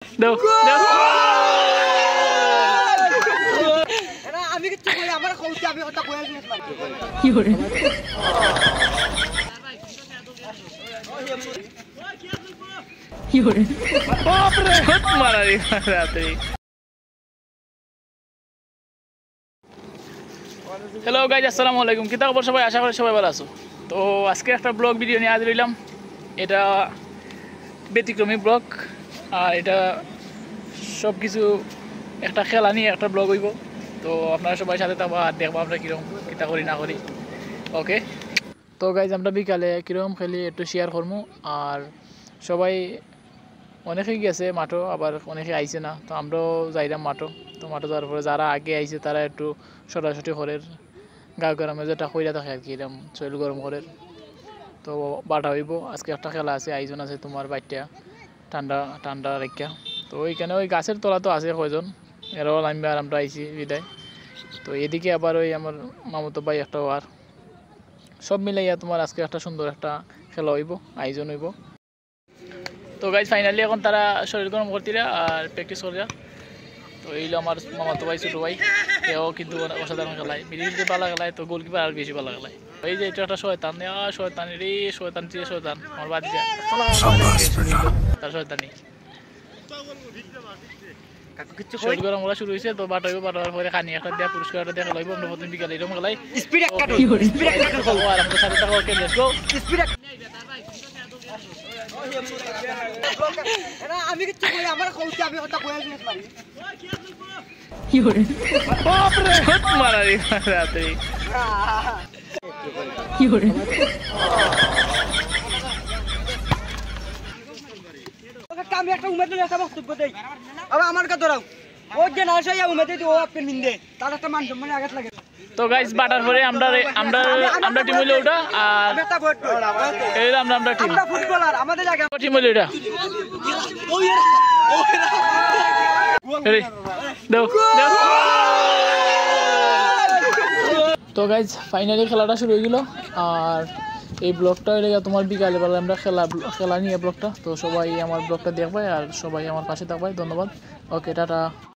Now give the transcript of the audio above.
দাও দাও এরা আমি কিছু কই আমার কইতে আমি কথা কই আসি না কি করে কি করে বাপ রে হাত মারা রে রাতে হ্যালো গাইজ আসসালামু আলাইকুম কি খবর সবাই আশা করি সবাই ভালো আছো তো আজকে একটা ব্লগ ভিডিও নিয়ে হাজির হইলাম এটা ব্যতিক্রমী ব্লগ আর এটা সব কিছু একটা খেলা নিয়ে একটা ব্লগ হইব তো আপনারা সবাই সাথে থাকবো আর দেখবো আমরা কীরকম কিতা করি না করি ওকে তো গাইজ আমরা বিকালে কীরকম খেলি একটু শেয়ার করবো আর সবাই অনেকেই গেছে মাঠও আবার অনেকে আইছে না তো আমরাও যাইলাম মাঠও তো মাঠও যাওয়ার পরে যারা আগে আইছে তারা একটু সরাসরি ঘরের গা গরমে যেটা কইরা থাকে আর কি এরকম শরীর গরম করে তো বাটা হইব আজকে একটা খেলা আছে আয়োজন আছে তোমার বাচ্চা ঠান্ডা ঠান্ডা রেখা তো ওইখানে ওই গাছের তলা তো আছে কয়জন এরাও নামবে আর আমরা আইছি বিদায় তো এদিকে আবার ওই আমার মামতো ভাই একটা আর সব মিলাইয়া তোমার আজকে একটা সুন্দর একটা খেলা হইব আয়োজন হইব তো গাইজ ফাইনালি এখন তারা শরীর গরম করতিরা আর প্র্যাকটিস করিয়া তো এইলো আমার মামাতো ভাই ছোটো ভাই এও কিন্তু অসাধারণ খেলায় মিডিল দিয়ে ভালো খেলায় তো গোলকিপার আর বেশি ভালো খেলায় এই যে এটা একটা শয়তান শয়তান রে শয়তান চেয়ে শয়তান আমার বাদ দিয়া তার শয়তানি শরীর গরম করা শুরু হয়েছে তো বাটাইব বাটার পরে খানি একটা দেওয়া পুরস্কারটা দেখা লাগবে আমরা প্রথম বিকালে এরকম খেলাই স্পিড একটা আর আমাদের সাথে থাকো ওকে লেটস গো স্পিড এরা আমি কিছু কই আমার কইতে আমি কথা কই আসি না কি করে বাপ রে হাত মারা রে রাতে কি করে আমি একটা উমেদ নিয়ে একটা বক্তব্য দেই আবার আমার কা ধরাও ও যে না সেই উমেদ দিই ও আপনি মিন্দে তার একটা মান সম্মান আঘাত লাগে তো গাইস বাটার পরে আমরা টিম হইলো ওটা আর একটা ভোট এই আমরা টিম আমরা ফুটবলার আমাদের জায়গা টিম হইলো এটা রেডি দাও দাও তো গাইস ফাইনালি খেলাটা শুরু হয়ে গেল আর এই ব্লগটা হয়ে গেল তোমার বিকালবেলা আমরা খেলা নিয়ে ব্লগটা তো সবাই আমার ব্লগটা দেখবে আর সবাই আমার পাশে থাকবে ধন্যবাদ ওকে টাটা।